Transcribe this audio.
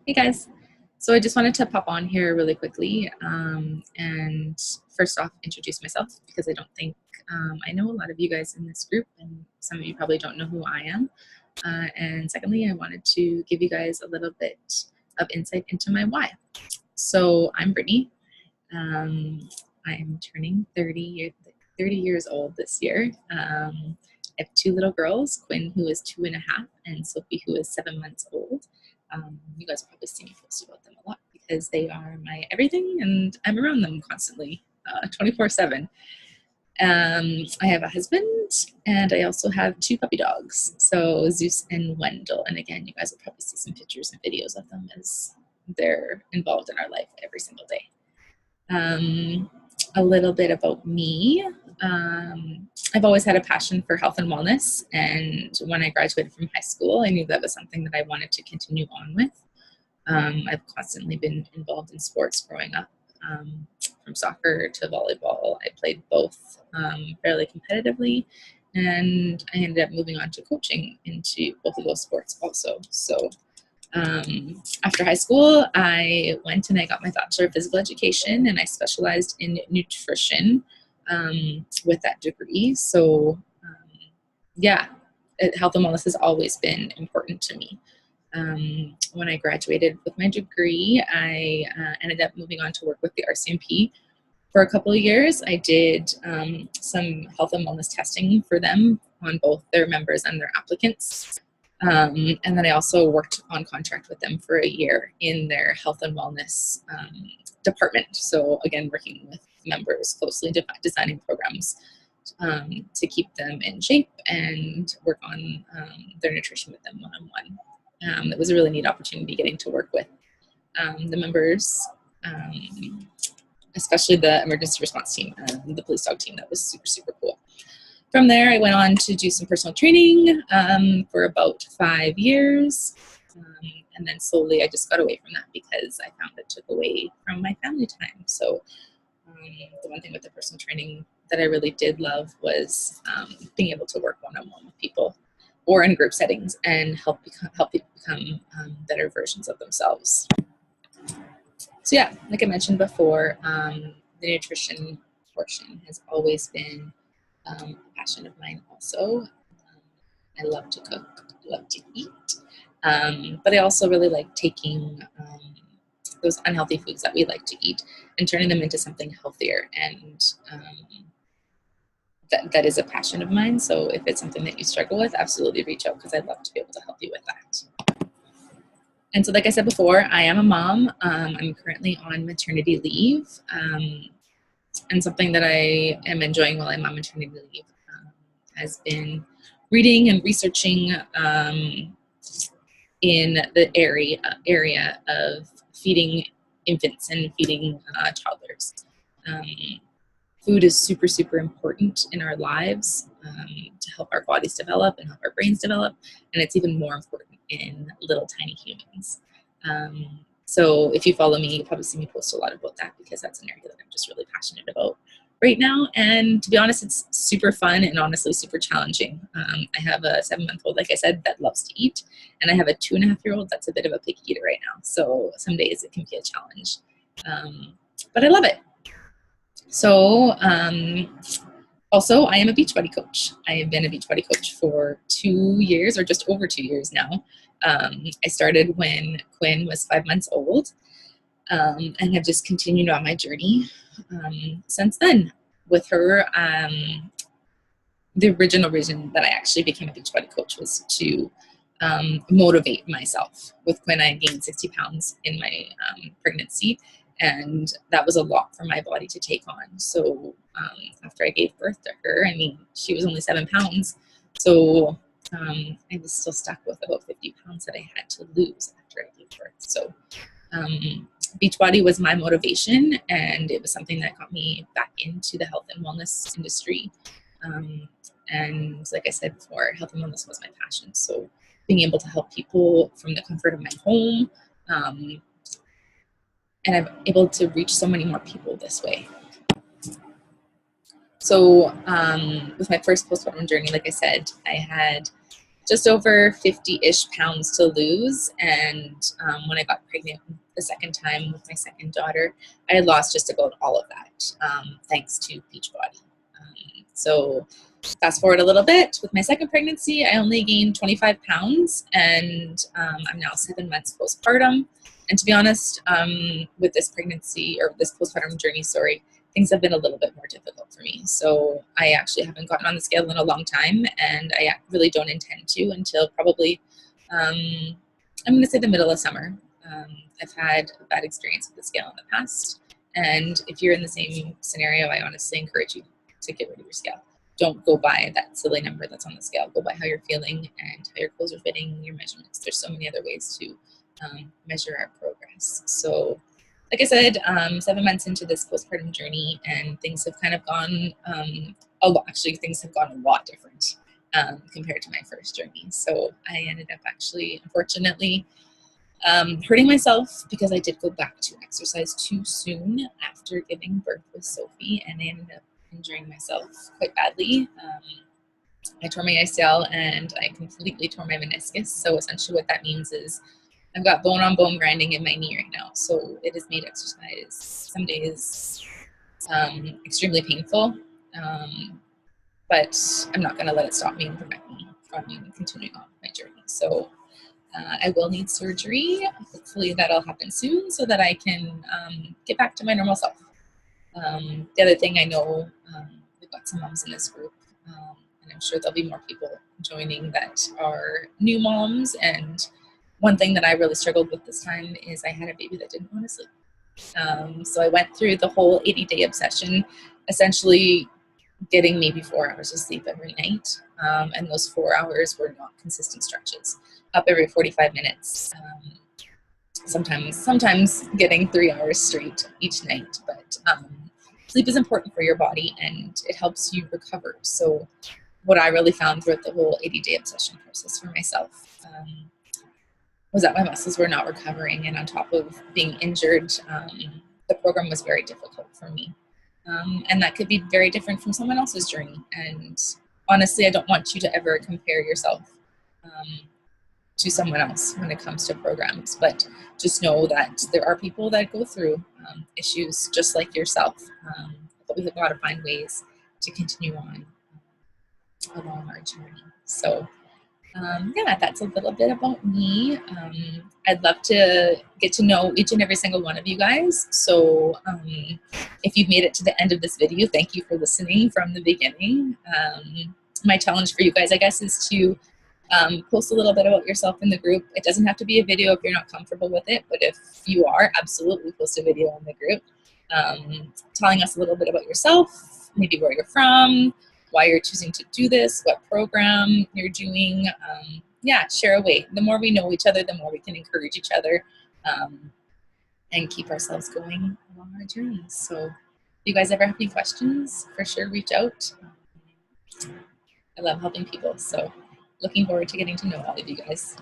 Hey guys. So I just wanted to pop on here really quickly and first off introduce myself because I don't think I know a lot of you guys in this group, and some of you probably don't know who I am. And secondly, I wanted to give you guys a little bit of insight into my why. So I'm Brittany. I'm turning 30 years old this year. I have two little girls, Quinn, who is 2.5, and Sophie, who is 7 months old. You guys probably see me post about them a lot because they are my everything and I'm around them constantly, 24/7. I have a husband and I also have two puppy dogs, so Zeus and Wendell. And again, you guys will probably see some pictures and videos of them as they're involved in our life every single day. A little bit about me. I've always had a passion for health and wellness, and when I graduated from high school, I knew that was something that I wanted to continue on with. I've constantly been involved in sports growing up, from soccer to volleyball. I played both fairly competitively, and I ended up moving on to coaching into both of those sports also. So after high school, I went and I got my Bachelor of Physical Education, and I specialized in nutrition with that degree. So yeah, health and wellness has always been important to me. When I graduated with my degree, I ended up moving on to work with the RCMP for a couple of years. I did some health and wellness testing for them on both their members and their applicants. And then I also worked on contract with them for a year in their health and wellness department. So again, working with members closely, designing programs to keep them in shape and work on their nutrition with them one-on-one. It was a really neat opportunity getting to work with the members, especially the emergency response team and the police dog team. That was super, super cool. From there, I went on to do some personal training for about 5 years. And then slowly I just got away from that because I found it took away from my family time. So the one thing with the personal training that I really did love was being able to work one-on-one with people or in group settings and help people become better versions of themselves. So yeah, like I mentioned before, the nutrition portion has always been a passion of mine also. I love to cook, I love to eat, but I also really like taking those unhealthy foods that we like to eat and turning them into something healthier. And that is a passion of mine. So if it's something that you struggle with, absolutely reach out because I'd love to be able to help you with that. And so like I said before, I am a mom. I'm currently on maternity leave. And something that I am enjoying while I'm on maternity leave has been reading and researching in the area of feeding infants and feeding toddlers. Food is super, super important in our lives to help our bodies develop and help our brains develop, and it's even more important in little tiny humans. So if you follow me, you'll probably see me post a lot about that because that's an area that I'm just really passionate about right now. And to be honest, it's super fun and honestly super challenging. I have a 7-month-old, like I said, that loves to eat, and I have a 2.5-year-old that's a bit of a picky eater right now. So some days it can be a challenge, but I love it. So also, I am a Beachbody coach. I have been a Beachbody coach for 2 years or just over 2 years now. I started when Quinn was 5 months old and have just continued on my journey since then. With her, the original reason that I actually became a Beachbody coach was to motivate myself. With Quinn, I gained 60 pounds in my pregnancy, and that was a lot for my body to take on. So after I gave birth to her, I mean, she was only 7 pounds. So I was still stuck with about 50 pounds that I had to lose after I gave birth. So Beachbody was my motivation, and it was something that got me back into the health and wellness industry. And like I said before, health and wellness was my passion. So being able to help people from the comfort of my home, and I'm able to reach so many more people this way. So with my first postpartum journey, like I said, I had just over 50-ish pounds to lose. And when I got pregnant the second time with my second daughter, I had lost just about all of that, thanks to Beachbody. So fast forward a little bit, with my second pregnancy, I only gained 25 pounds, and I'm now 7 months postpartum. And to be honest, with this pregnancy, or this postpartum journey, sorry, things have been a little bit more difficult for me. So I actually haven't gotten on the scale in a long time, and I really don't intend to until probably, I'm going to say the middle of summer. I've had a bad experience with the scale in the past, and if you're in the same scenario, I honestly encourage you to get rid of your scale. Don't go by that silly number that's on the scale. Go by how you're feeling and how your clothes are fitting, your measurements. There's so many other ways to measure our progress. So like I said, 7 months into this postpartum journey, and things have kind of gone a lot. Actually, things have gone a lot different compared to my first journey. So I ended up actually, unfortunately, hurting myself because I did go back to exercise too soon after giving birth with Sophie, and I ended up injuring myself quite badly. I tore my ACL and I completely tore my meniscus. So essentially what that means is I've got bone on bone grinding in my knee right now. So it has made exercise some days extremely painful. But I'm not going to let it stop me and prevent me from continuing on my journey. So I will need surgery. Hopefully that'll happen soon so that I can get back to my normal self. The other thing I know, we've got some moms in this group, and I'm sure there'll be more people joining that are new moms. And one thing that I really struggled with this time is I had a baby that didn't want to sleep. So I went through the whole 80-day obsession, essentially getting maybe 4 hours of sleep every night. And those 4 hours were not consistent stretches, up every 45 minutes. Sometimes getting 3 hours straight each night. But sleep is important for your body and it helps you recover. So what I really found throughout the whole 80-day obsession process for myself was that my muscles were not recovering, and on top of being injured, the program was very difficult for me. And that could be very different from someone else's journey. And honestly, I don't want you to ever compare yourself to someone else when it comes to programs, but just know that there are people that go through issues just like yourself, but we've got to find ways to continue on along our journey. So yeah, that's a little bit about me. I'd love to get to know each and every single one of you guys. So if you've made it to the end of this video, thank you for listening from the beginning. My challenge for you guys, I guess, is to post a little bit about yourself in the group. It doesn't have to be a video if you're not comfortable with it, but if you are, absolutely post a video in the group telling us a little bit about yourself, maybe where you're from, why you're choosing to do this, what program you're doing. Yeah, share away. The more we know each other, the more we can encourage each other and keep ourselves going along our journeys. So if you guys ever have any questions, for sure reach out. I love helping people, so looking forward to getting to know all of you guys.